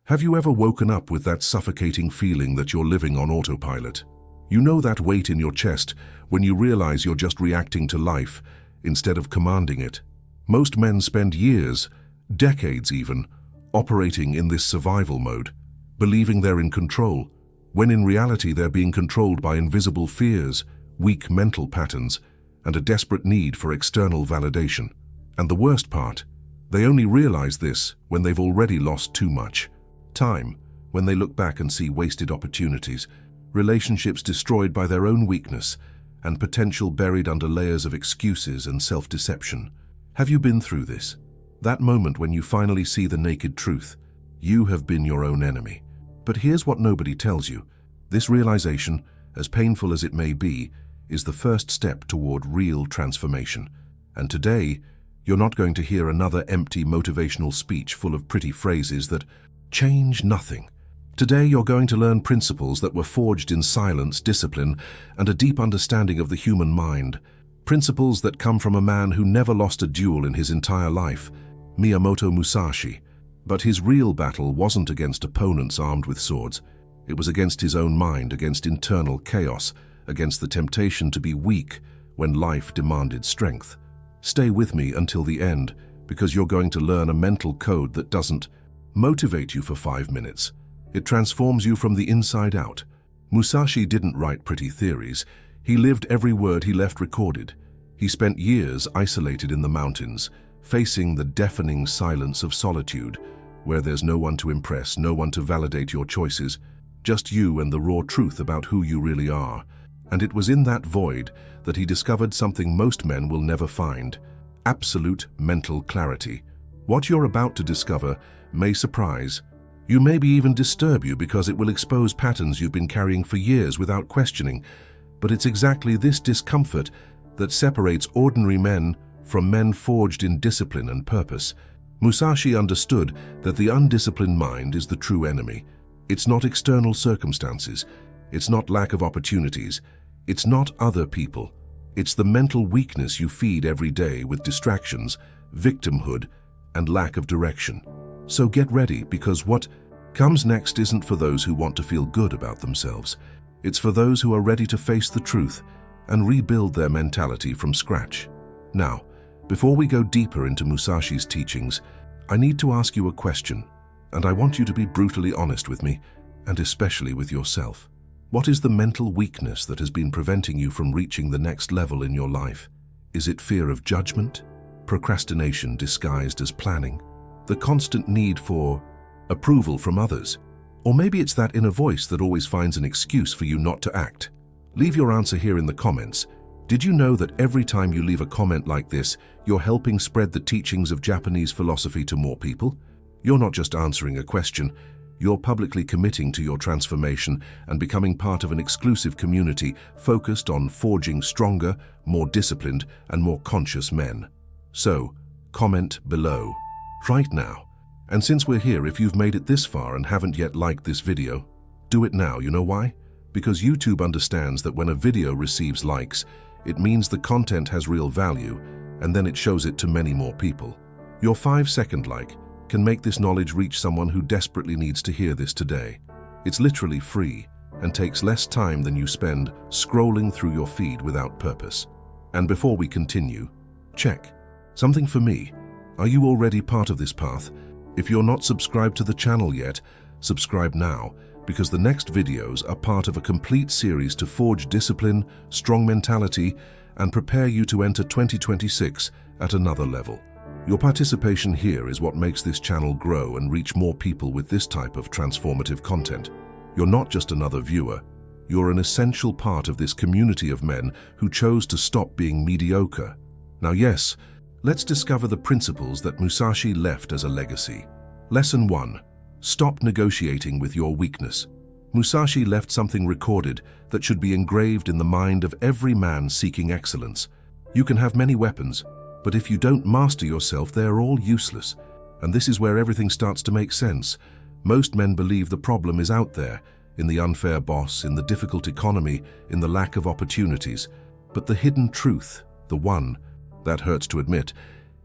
Have you ever woken up with that suffocating feeling that you're living on autopilot? You know that weight in your chest when you realize you're just reacting to life instead of commanding it. Most men spend years, decades even, operating in this survival mode, believing they're in control, when in reality they're being controlled by invisible fears, weak mental patterns, and a desperate need for external validation. And the worst part, they only realize this when they've already lost too much. Time, when they look back and see wasted opportunities, relationships destroyed by their own weakness, and potential buried under layers of excuses and self-deception. Have you been through this? That moment when you finally see the naked truth. You have been your own enemy. But here's what nobody tells you. This realization, as painful as it may be, is the first step toward real transformation. And today, you're not going to hear another empty motivational speech full of pretty phrases that change nothing. Today, you're going to learn principles that were forged in silence, discipline, and a deep understanding of the human mind. Principles that come from a man who never lost a duel in his entire life, Miyamoto Musashi. But his real battle wasn't against opponents armed with swords. It was against his own mind, against internal chaos, against the temptation to be weak when life demanded strength. Stay with me until the end, because you're going to learn a mental code that doesn't motivate you for 5 minutes. It transforms you from the inside out. Musashi didn't write pretty theories. He lived every word he left recorded. He spent years isolated in the mountains, facing the deafening silence of solitude, where there's no one to impress, no one to validate your choices, just you and the raw truth about who you really are. And it was in that void that he discovered something most men will never find: absolute mental clarity. What you're about to discover may surprise. You maybe even disturb you because it will expose patterns you've been carrying for years without questioning. But it's exactly this discomfort that separates ordinary men from men forged in discipline and purpose. Musashi understood that the undisciplined mind is the true enemy. It's not external circumstances. It's not lack of opportunities. It's not other people. It's the mental weakness you feed every day with distractions, victimhood, and lack of direction. So get ready, because what comes next isn't for those who want to feel good about themselves. It's for those who are ready to face the truth and rebuild their mentality from scratch. Now, before we go deeper into Musashi's teachings, I need to ask you a question, and I want you to be brutally honest with me, and especially with yourself. What is the mental weakness that has been preventing you from reaching the next level in your life? Is it fear of judgment? Procrastination disguised as planning? The constant need for approval from others? Or maybe it's that inner voice that always finds an excuse for you not to act? Leave your answer here in the comments. Did you know that every time you leave a comment like this, you're helping spread the teachings of Japanese philosophy to more people? You're not just answering a question, you're publicly committing to your transformation and becoming part of an exclusive community focused on forging stronger, more disciplined, and more conscious men. So, comment below right now. And since we're here, if you've made it this far and haven't yet liked this video, do it now. You know why? Because YouTube understands that when a video receives likes, it means the content has real value, and then it shows it to many more people. Your 5-second like can make this knowledge reach someone who desperately needs to hear this today. It's literally free and takes less time than you spend scrolling through your feed without purpose. And before we continue, check something for me. Are you already part of this path? If you're not subscribed to the channel yet, subscribe now, because the next videos are part of a complete series to forge discipline, strong mentality, and prepare you to enter 2026 at another level. Your participation here is what makes this channel grow and reach more people with this type of transformative content. You're not just another viewer. You're an essential part of this community of men who chose to stop being mediocre. Now yes, let's discover the principles that Musashi left as a legacy. Lesson 1. Stop negotiating with your weakness. Musashi left something recorded that should be engraved in the mind of every man seeking excellence. You can have many weapons, but if you don't master yourself, they're all useless. And this is where everything starts to make sense. Most men believe the problem is out there, in the unfair boss, in the difficult economy, in the lack of opportunities. But the hidden truth, the one that hurts to admit,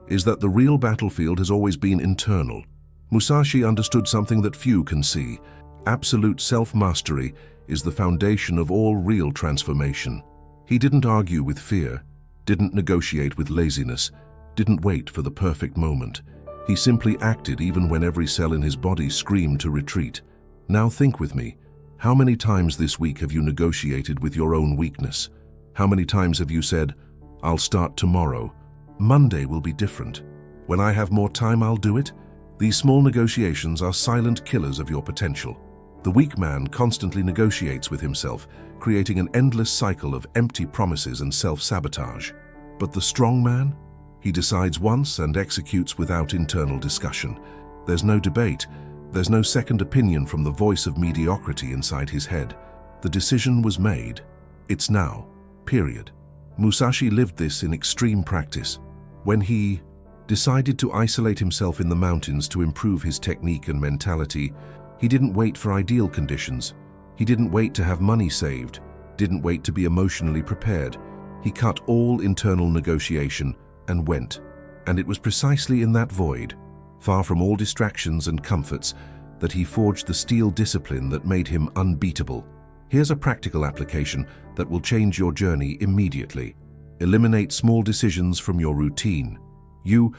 is that the real battlefield has always been internal. Musashi understood something that few can see. Absolute self-mastery is the foundation of all real transformation. He didn't argue with fear, didn't negotiate with laziness, didn't wait for the perfect moment. He simply acted even when every cell in his body screamed to retreat. Now think with me. How many times this week have you negotiated with your own weakness? How many times have you said, "I'll start tomorrow. Monday will be different. When I have more time, I'll do it"? These small negotiations are silent killers of your potential. The weak man constantly negotiates with himself, creating an endless cycle of empty promises and self-sabotage. But the strong man? He decides once and executes without internal discussion. There's no debate. There's no second opinion from the voice of mediocrity inside his head. The decision was made. It's now. Period. Musashi lived this in extreme practice. When he decided to isolate himself in the mountains to improve his technique and mentality, he didn't wait for ideal conditions. He didn't wait to have money saved, didn't wait to be emotionally prepared. He cut all internal negotiation and went. And it was precisely in that void, far from all distractions and comforts, that he forged the steel discipline that made him unbeatable. Here's a practical application that will change your journey immediately. Eliminate small decisions from your routine. You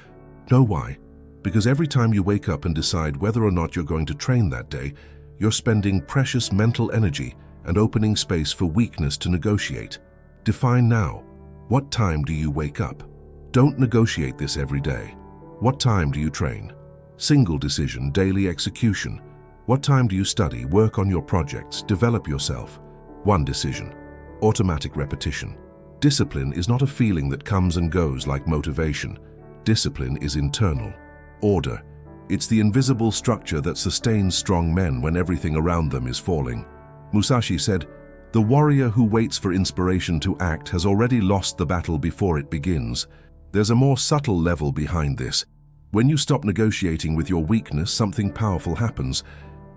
know why? Because every time you wake up and decide whether or not you're going to train that day, you're spending precious mental energy and opening space for weakness to negotiate. Define now. What time do you wake up? Don't negotiate this every day. What time do you train? Single decision, daily execution. What time do you study, work on your projects, develop yourself? One decision. Automatic repetition. Discipline is not a feeling that comes and goes like motivation. Discipline is internal. Order. It's the invisible structure that sustains strong men when everything around them is falling. Musashi said, "The warrior who waits for inspiration to act has already lost the battle before it begins." There's a more subtle level behind this. When you stop negotiating with your weakness, something powerful happens.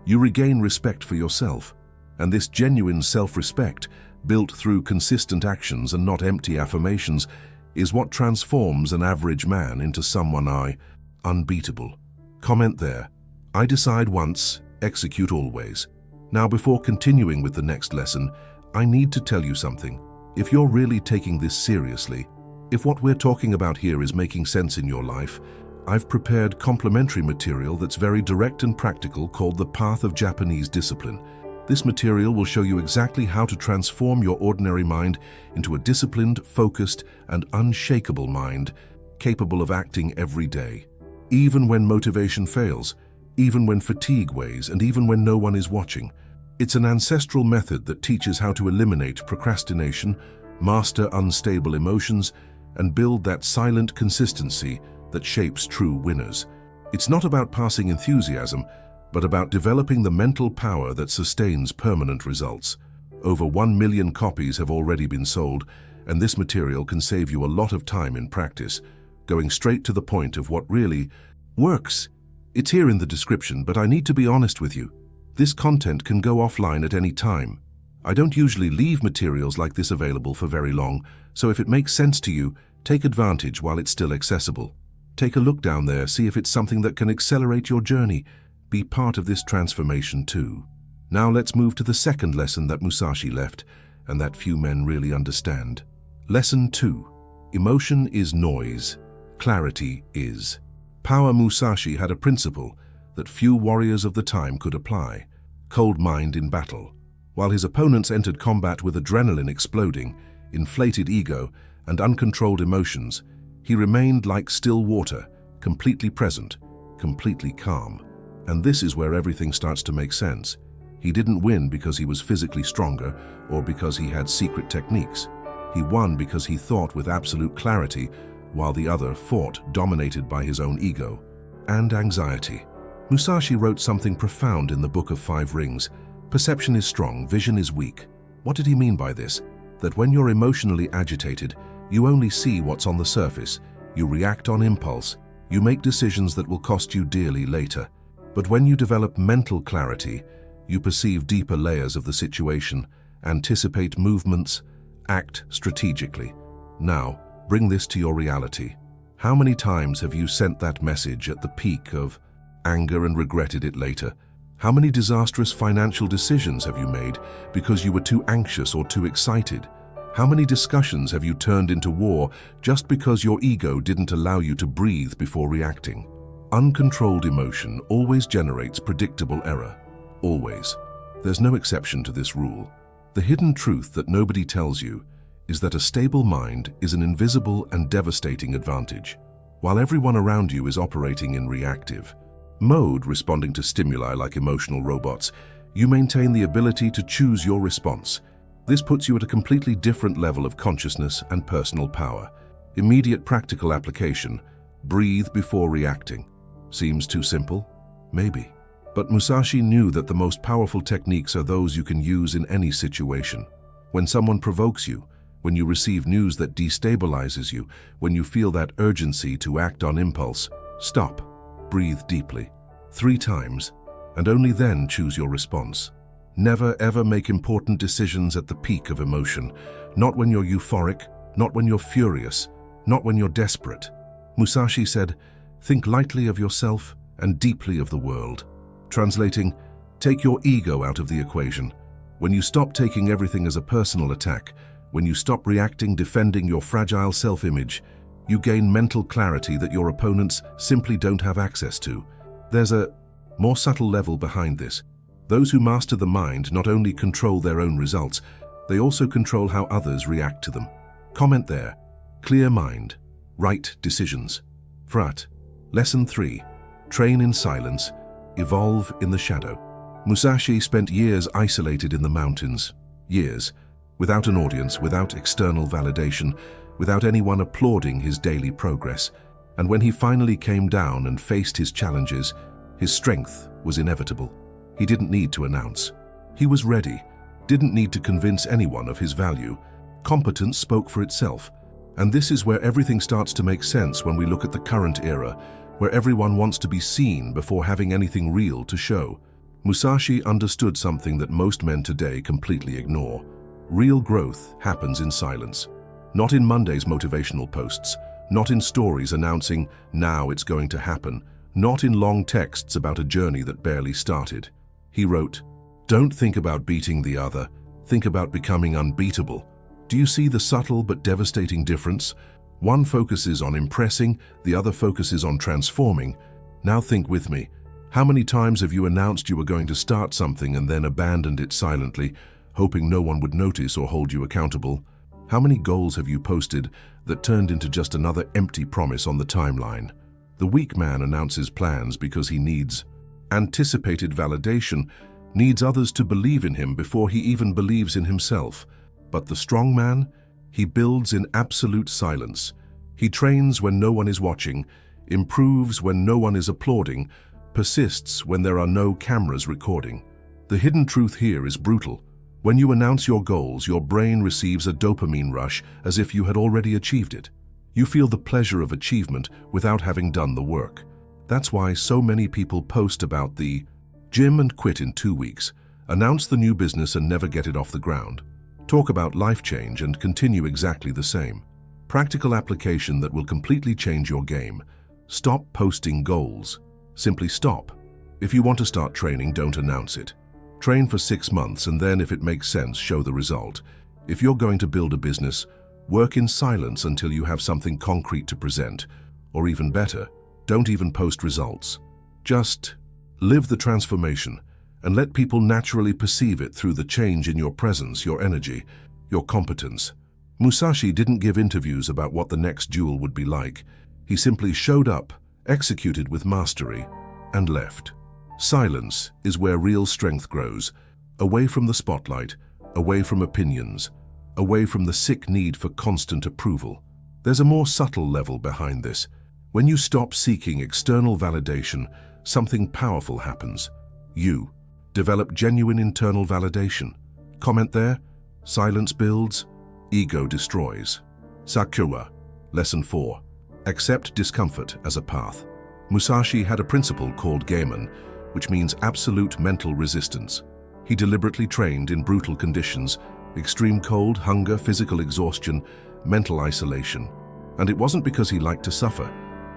You regain respect for yourself. And this genuine self-respect, built through consistent actions and not empty affirmations, is what transforms an average man into someone unbeatable. Comment there. I decide once, execute always. Now, before continuing with the next lesson, I need to tell you something. If you're really taking this seriously, if what we're talking about here is making sense in your life, I've prepared complementary material that's very direct and practical called The Path of Japanese Discipline. This material will show you exactly how to transform your ordinary mind into a disciplined, focused, and unshakable mind, capable of acting every day. Even when motivation fails, even when fatigue weighs, and even when no one is watching. It's an ancestral method that teaches how to eliminate procrastination, master unstable emotions, and build that silent consistency that shapes true winners. It's not about passing enthusiasm, but about developing the mental power that sustains permanent results. Over 1 million copies have already been sold, and this material can save you a lot of time in practice, going straight to the point of what really works. It's here in the description, but I need to be honest with you. This content can go offline at any time. I don't usually leave materials like this available for very long, so if it makes sense to you, take advantage while it's still accessible. Take a look down there, see if it's something that can accelerate your journey. Be part of this transformation too. Now let's move to the second lesson that Musashi left, and that few men really understand. Lesson 2. Emotion is noise. Clarity is. Power Musashi had a principle that few warriors of the time could apply. Cold mind in battle. While his opponents entered combat with adrenaline exploding, inflated ego, and uncontrolled emotions, he remained like still water, completely present, completely calm. And this is where everything starts to make sense. He didn't win because he was physically stronger or because he had secret techniques. He won because he thought with absolute clarity, while the other fought, dominated by his own ego and anxiety. Musashi wrote something profound in the Book of 5 Rings. Perception is strong, vision is weak. What did he mean by this? That when you're emotionally agitated, you only see what's on the surface. You react on impulse. You make decisions that will cost you dearly later. But when you develop mental clarity, you perceive deeper layers of the situation, anticipate movements, act strategically. Now, bring this to your reality. How many times have you sent that message at the peak of anger, and regretted it later? How many disastrous financial decisions have you made because you were too anxious or too excited? How many discussions have you turned into war just because your ego didn't allow you to breathe before reacting? Uncontrolled emotion always generates predictable error. Always. There's no exception to this rule. The hidden truth that nobody tells you is that a stable mind is an invisible and devastating advantage. While everyone around you is operating in reactive mode, responding to stimuli like emotional robots, you maintain the ability to choose your response. This puts you at a completely different level of consciousness and personal power. Immediate practical application: breathe before reacting. Seems too simple? Maybe. But Musashi knew that the most powerful techniques are those you can use in any situation. When someone provokes you, when you receive news that destabilizes you, when you feel that urgency to act on impulse, stop. Breathe deeply. 3 times, and only then choose your response. Never ever make important decisions at the peak of emotion. Not when you're euphoric, not when you're furious, not when you're desperate. Musashi said, think lightly of yourself and deeply of the world. Translating, take your ego out of the equation. When you stop taking everything as a personal attack, when you stop reacting, defending your fragile self-image, you gain mental clarity that your opponents simply don't have access to. There's a more subtle level behind this. Those who master the mind not only control their own results, they also control how others react to them. Comment there. Clear mind. Right decisions. Frat. Lesson 3. Train in silence. Evolve in the shadow. Musashi spent years isolated in the mountains. Years. Without an audience, without external validation, without anyone applauding his daily progress. And when he finally came down and faced his challenges, his strength was inevitable. He didn't need to announce. He was ready, didn't need to convince anyone of his value. Competence spoke for itself. And this is where everything starts to make sense when we look at the current era, where everyone wants to be seen before having anything real to show. Musashi understood something that most men today completely ignore. Real growth happens in silence. Not in Monday's motivational posts, not in stories announcing, now it's going to happen, not in long texts about a journey that barely started. He wrote, don't think about beating the other, think about becoming unbeatable. Do you see the subtle but devastating difference? One focuses on impressing, the other focuses on transforming. Now think with me. How many times have you announced you were going to start something and then abandoned it silently, hoping no one would notice or hold you accountable? How many goals have you posted that turned into just another empty promise on the timeline? The weak man announces plans because he needs anticipated validation, needs others to believe in him before he even believes in himself. But the strong man, he builds in absolute silence. He trains when no one is watching, improves when no one is applauding, persists when there are no cameras recording. The hidden truth here is brutal. When you announce your goals, your brain receives a dopamine rush as if you had already achieved it. You feel the pleasure of achievement without having done the work. That's why so many people post about the gym and quit in 2 weeks, announce the new business and never get it off the ground, talk about life change and continue exactly the same. Practical application that will completely change your game. Stop posting goals. Simply stop. If you want to start training, don't announce it. Train for 6 months and then, if it makes sense, show the result. If you're going to build a business, work in silence until you have something concrete to present. Or even better, don't even post results. Just live the transformation and let people naturally perceive it through the change in your presence, your energy, your competence. Musashi didn't give interviews about what the next duel would be like. He simply showed up, executed with mastery, and left. Silence is where real strength grows, away from the spotlight, away from opinions, away from the sick need for constant approval. There's a more subtle level behind this. When you stop seeking external validation, something powerful happens. You develop genuine internal validation. Comment there. Silence builds, ego destroys. Sakura. Lesson 4. Accept discomfort as a path. Musashi had a principle called Gaimon, which means absolute mental resistance. He deliberately trained in brutal conditions, extreme cold, hunger, physical exhaustion, mental isolation. And it wasn't because he liked to suffer.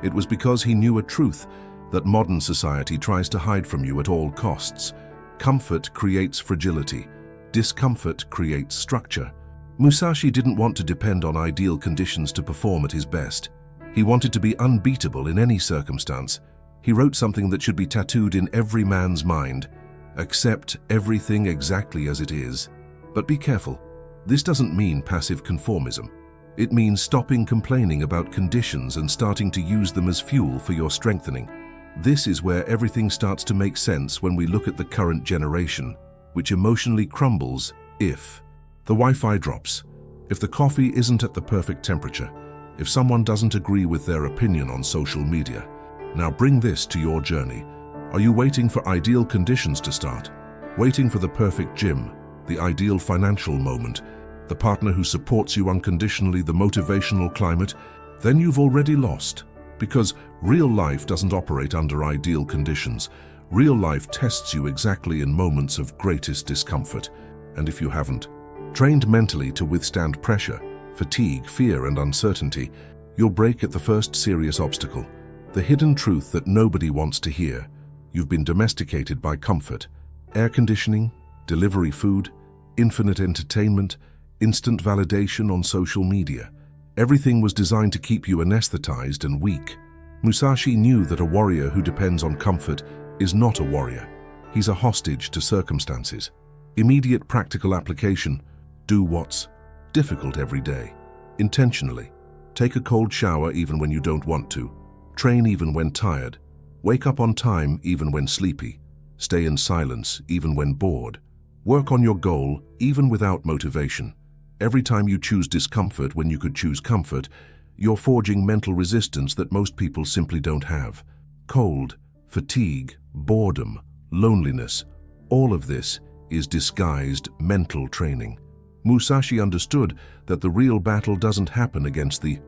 It was because he knew a truth. that modern society tries to hide from you at all costs. Comfort creates fragility. Discomfort creates structure. Musashi didn't want to depend on ideal conditions to perform at his best. He wanted to be unbeatable in any circumstance. He wrote something that should be tattooed in every man's mind: accept everything exactly as it is. But be careful. This doesn't mean passive conformism. It means stopping complaining about conditions and starting to use them as fuel for your strengthening. This is where everything starts to make sense when we look at the current generation, which emotionally crumbles if the Wi-Fi drops, if the coffee isn't at the perfect temperature, if someone doesn't agree with their opinion on social media. Now bring this to your journey. Are you waiting for ideal conditions to start? Waiting for the perfect gym, the ideal financial moment, the partner who supports you unconditionally, the motivational climate? Then you've already lost. Because real life doesn't operate under ideal conditions. Real life tests you exactly in moments of greatest discomfort. And if you haven't trained mentally to withstand pressure, fatigue, fear, and uncertainty, you'll break at the first serious obstacle. The hidden truth that nobody wants to hear. You've been domesticated by comfort, air conditioning, delivery food, infinite entertainment, instant validation on social media. Everything was designed to keep you anesthetized and weak. Musashi knew that a warrior who depends on comfort is not a warrior. He's a hostage to circumstances. Immediate practical application: do what's difficult every day, intentionally. Take a cold shower even when you don't want to. Train even when tired. Wake up on time even when sleepy. Stay in silence even when bored. Work on your goal even without motivation. Every time you choose discomfort when you could choose comfort, you're forging mental resistance that most people simply don't have. Cold, fatigue, boredom, loneliness, all of this is disguised mental training. Musashi understood that the real battle doesn't happen against the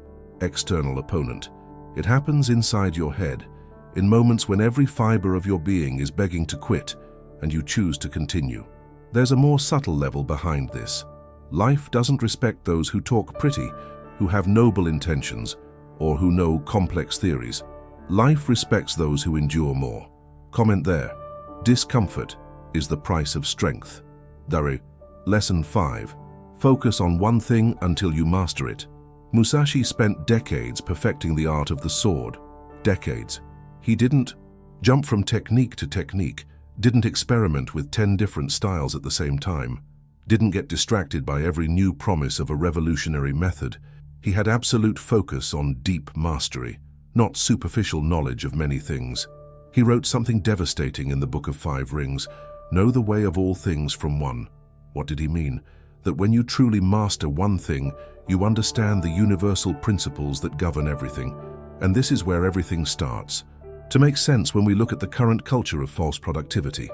external opponent. It happens inside your head, in moments when every fiber of your being is begging to quit and you choose to continue. There's a more subtle level behind this. Life doesn't respect those who talk pretty, who have noble intentions, or who know complex theories. Life respects those who endure more. Comment there. Discomfort is the price of strength. Dari, Lesson 5. Focus on one thing until you master it. Musashi spent decades perfecting the art of the sword. Decades. He didn't jump from technique to technique, didn't experiment with 10 different styles at the same time, didn't get distracted by every new promise of a revolutionary method. He had absolute focus on deep mastery, not superficial knowledge of many things. He wrote something devastating in the Book of 5 Rings: know the way of all things from one. What did he mean? That when you truly master one thing, you understand the universal principles that govern everything. And this is where everything starts to make sense when we look at the current culture of false productivity.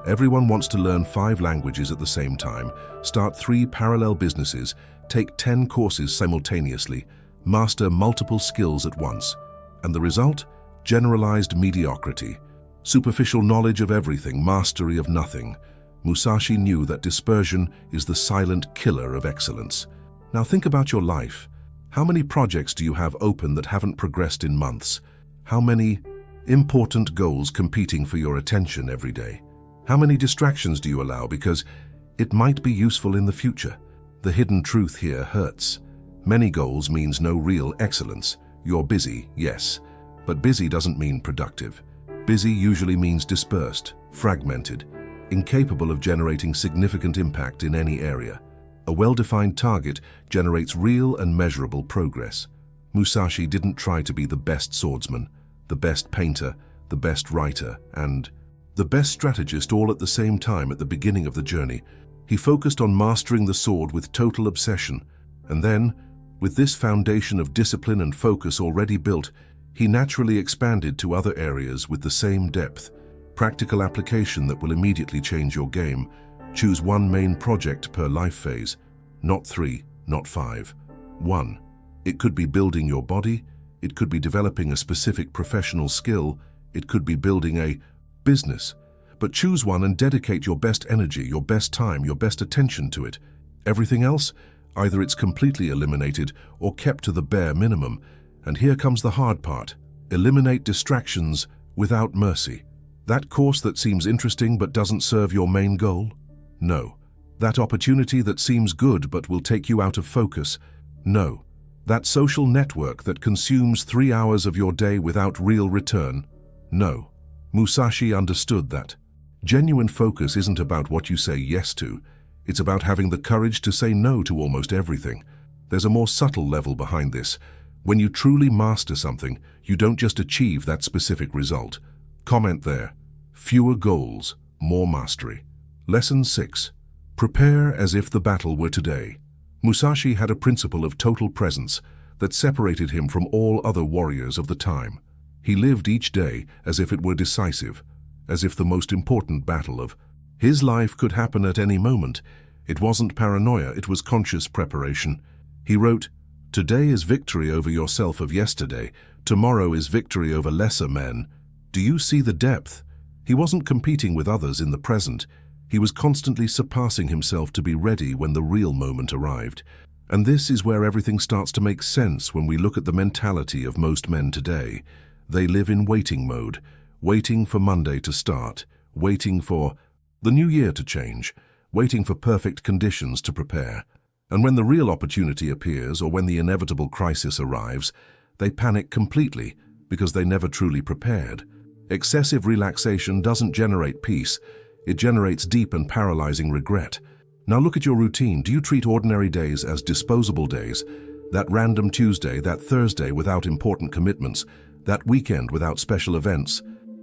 Everyone wants to learn 5 languages at the same time, start 3 parallel businesses, take 10 courses simultaneously, master multiple skills at once. And the result? Generalized mediocrity. Superficial knowledge of everything, mastery of nothing. Musashi knew that dispersion is the silent killer of excellence. Now think about your life. How many projects do you have open that haven't progressed in months? How many important goals competing for your attention every day? How many distractions do you allow because it might be useful in the future? The hidden truth here hurts. Many goals means no real excellence. You're busy, yes, but busy doesn't mean productive. Busy usually means dispersed, fragmented, incapable of generating significant impact in any area. A well-defined target generates real and measurable progress. Musashi didn't try to be the best swordsman, the best painter, the best writer, and the best strategist all at the same time at the beginning of the journey. He focused on mastering the sword with total obsession, and then, with this foundation of discipline and focus already built, he naturally expanded to other areas with the same depth. Practical application that will immediately change your game. Choose one main project per life phase, not 3, not 5. 1. It could be building your body, it could be developing a specific professional skill, it could be building a business. But choose one and dedicate your best energy, your best time, your best attention to it. Everything else, either it's completely eliminated or kept to the bare minimum. And here comes the hard part. Eliminate distractions without mercy. That course that seems interesting but doesn't serve your main goal? No. That opportunity that seems good but will take you out of focus? No. That social network that consumes 3 hours of your day without real return? No. Musashi understood that. Genuine focus isn't about what you say yes to. It's about having the courage to say no to almost everything. There's a more subtle level behind this. When you truly master something, you don't just achieve that specific result. Comment there. Fewer goals, more mastery. Lesson 6. Prepare as if the battle were today. Musashi had a principle of total presence that separated him from all other warriors of the time. He lived each day as if it were decisive, as if the most important battle of his life could happen at any moment. It wasn't paranoia, it was conscious preparation. He wrote, "Today is victory over yourself of yesterday. Tomorrow is victory over lesser men." Do you see the depth? He wasn't competing with others in the present. He was constantly surpassing himself to be ready when the real moment arrived. And this is where everything starts to make sense when we look at the mentality of most men today. They live in waiting mode, waiting for Monday to start, waiting for the new year to change, waiting for perfect conditions to prepare. And when the real opportunity appears or when the inevitable crisis arrives, they panic completely because they never truly prepared. Excessive relaxation doesn't generate peace. It generates deep and paralyzing regret. Now look at your routine. Do you treat ordinary days as disposable days? That random Tuesday, that Thursday without important commitments, that weekend without special events?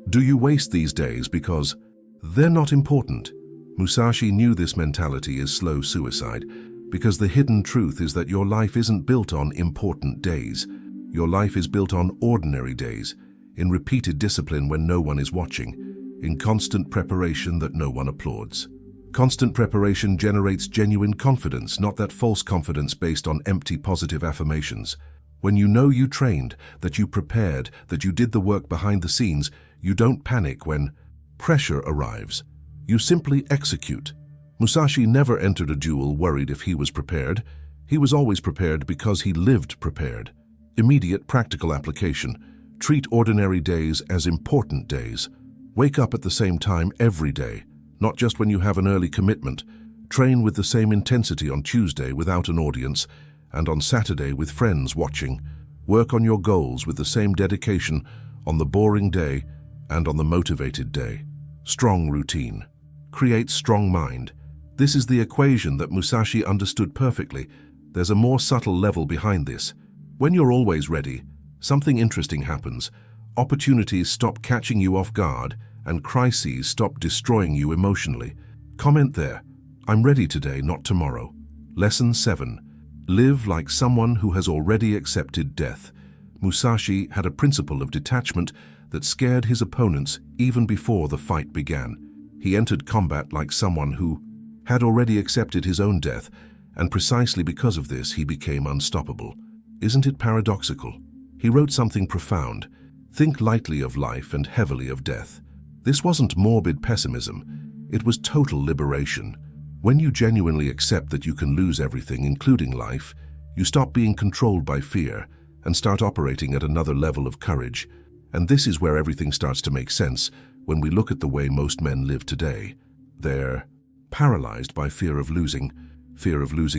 Do you waste these days because they're not important? Musashi knew this mentality is slow suicide, because the hidden truth is that your life isn't built on important days. Your life is built on ordinary days, in repeated discipline when no one is watching, in constant preparation that no one applauds. Constant preparation generates genuine confidence, not that false confidence based on empty positive affirmations. When you know you trained, that you prepared, that you did the work behind the scenes, you don't panic when pressure arrives. You simply execute. Musashi never entered a duel worried if he was prepared. He was always prepared because he lived prepared. Immediate practical application. Treat ordinary days as important days. Wake up at the same time every day, not just when you have an early commitment. Train with the same intensity on Tuesday without an audience, and on Saturday with friends watching. Work on your goals with the same dedication on the boring day and on the motivated day. Strong routine. Create strong mind. This is the equation that Musashi understood perfectly. There's a more subtle level behind this. When you're always ready, something interesting happens. Opportunities stop catching you off guard, and crises stop destroying you emotionally. Comment there. I'm ready today, not tomorrow. Lesson 7. Live like someone who has already accepted death. Musashi had a principle of detachment that scared his opponents even before the fight began. He entered combat like someone who had already accepted his own death, and precisely because of this he became unstoppable. Isn't it paradoxical? He wrote something profound. Think lightly of life and heavily of death. This wasn't morbid pessimism. It was total liberation. When you genuinely accept that you can lose everything, including life, you stop being controlled by fear and start operating at another level of courage. And this is where everything starts to make sense when we look at the way most men live today. They're paralyzed by fear of losing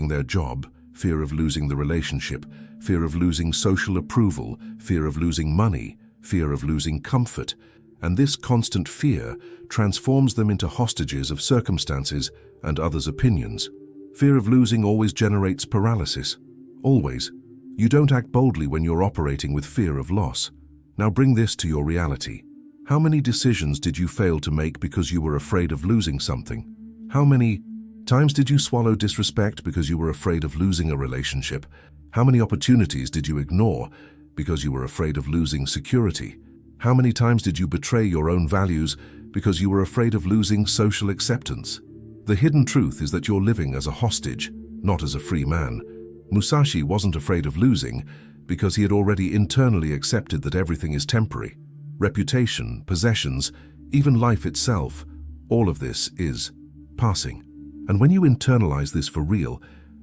their job, fear of losing the relationship, fear of losing social approval, fear of losing money, fear of losing comfort. And this constant fear transforms them into hostages of circumstances and others' opinions. Fear of losing always generates paralysis. Always. You don't act boldly when you're operating with fear of loss. Now bring this to your reality. How many decisions did you fail to make because you were afraid of losing something? How many times did you swallow disrespect because you were afraid of losing a relationship? How many opportunities did you ignore because you were afraid of losing security? How many times did you betray your own values because you were afraid of losing social acceptance? The hidden truth is that you're living as a hostage, not as a free man. Musashi wasn't afraid of losing because he had already internally accepted that everything is temporary. Reputation, possessions, even life itself, all of this is passing. And when you internalize this for real,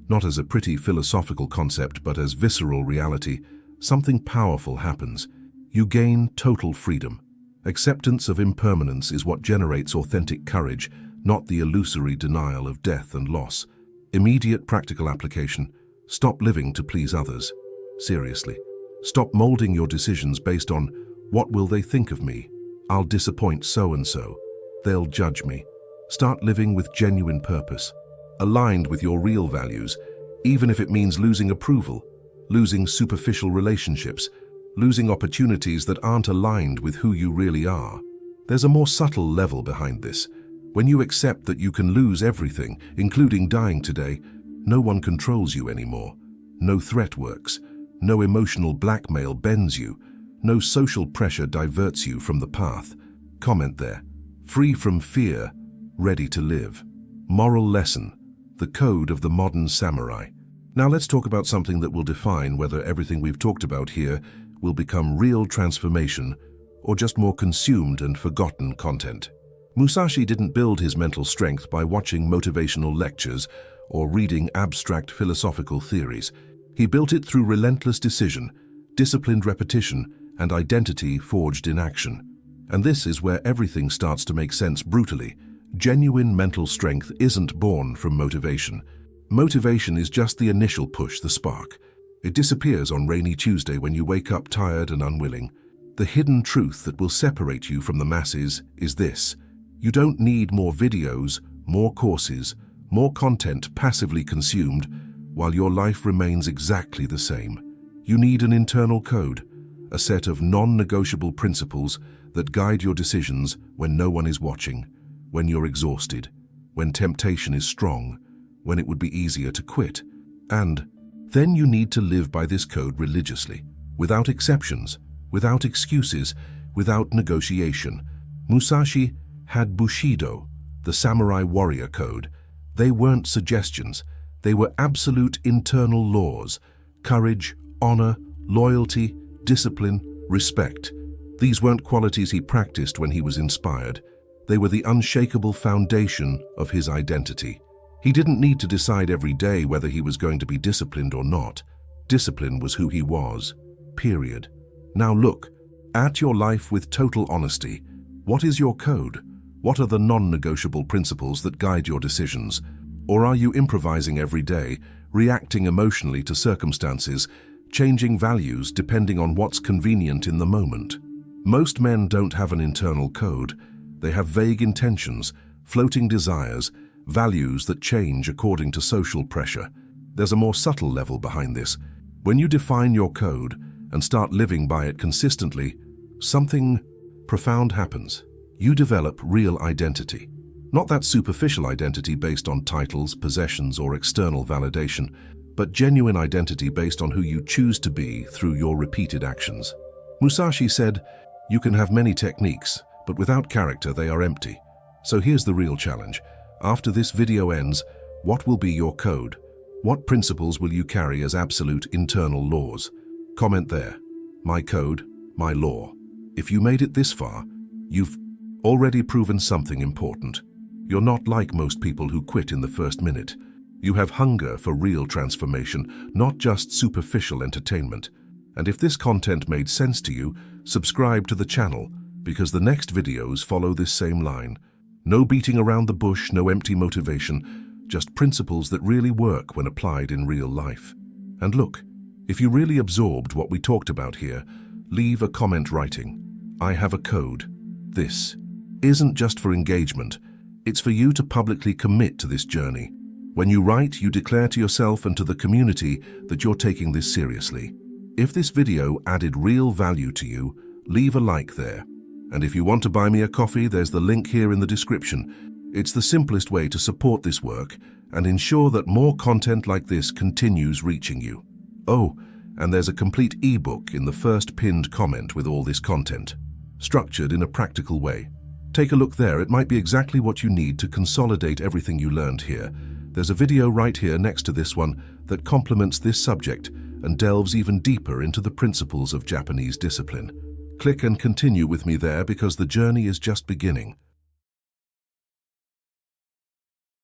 not as a pretty philosophical concept but as visceral reality, something powerful happens. You gain total freedom. Acceptance of impermanence is what generates authentic courage, not the illusory denial of death and loss. Immediate practical application. Stop living to please others. Seriously. Stop molding your decisions based on, what will they think of me? I'll disappoint so-and-so. They'll judge me. Start living with genuine purpose, aligned with your real values, even if it means losing approval, losing superficial relationships, losing opportunities that aren't aligned with who you really are. There's a more subtle level behind this. When you accept that you can lose everything, including dying today, no one controls you anymore. No threat works. No emotional blackmail bends you. No social pressure diverts you from the path. Comment there. Free from fear, ready to live. Moral lesson. The code of the modern samurai. Now let's talk about something that will define whether everything we've talked about here will become real transformation or just more consumed and forgotten content. Musashi didn't build his mental strength by watching motivational lectures or reading abstract philosophical theories. He built it through relentless decision, disciplined repetition, and identity forged in action. And this is where everything starts to make sense brutally. Genuine mental strength isn't born from motivation. Motivation is just the initial push, the spark. It disappears on rainy Tuesday when you wake up tired and unwilling. The hidden truth that will separate you from the masses is this. You don't need more videos, more courses, more content passively consumed, while your life remains exactly the same. You need an internal code, a set of non-negotiable principles that guide your decisions when no one is watching, when you're exhausted, when temptation is strong, when it would be easier to quit. And then you need to live by this code religiously, without exceptions, without excuses, without negotiation. Musashi had Bushido, the samurai warrior code. They weren't suggestions. They were absolute internal laws: courage, honor, loyalty, discipline, respect. These weren't qualities he practiced when he was inspired. They were the unshakable foundation of his identity. He didn't need to decide every day whether he was going to be disciplined or not. Discipline was who he was, period. Now look, at your life with total honesty. What is your code? What are the non-negotiable principles that guide your decisions? Or are you improvising every day, reacting emotionally to circumstances, changing values depending on what's convenient in the moment? Most men don't have an internal code. They have vague intentions, floating desires, values that change according to social pressure. There's a more subtle level behind this. When you define your code and start living by it consistently, something profound happens. You develop real identity. Not that superficial identity based on titles, possessions, or external validation, but genuine identity based on who you choose to be through your repeated actions. Musashi said, "You can have many techniques, but without character they are empty." So here's the real challenge. After this video ends, what will be your code? What principles will you carry as absolute internal laws? Comment there. My code, my law. If you made it this far, you've already proven something important. You're not like most people who quit in the first minute. You have hunger for real transformation, not just superficial entertainment. And if this content made sense to you, subscribe to the channel, because the next videos follow this same line. No beating around the bush, no empty motivation, just principles that really work when applied in real life. And look, if you really absorbed what we talked about here, leave a comment writing, "I have a code." This isn't just for engagement, it's for you to publicly commit to this journey. When you write, you declare to yourself and to the community that you're taking this seriously. If this video added real value to you, leave a like there. And if you want to buy me a coffee, there's the link here in the description. It's the simplest way to support this work and ensure that more content like this continues reaching you. Oh, and there's a complete ebook in the first pinned comment with all this content, structured in a practical way. Take a look there. It might be exactly what you need to consolidate everything you learned here. There's a video right here next to this one that complements this subject and delves even deeper into the principles of Japanese discipline. Click and continue with me there because the journey is just beginning.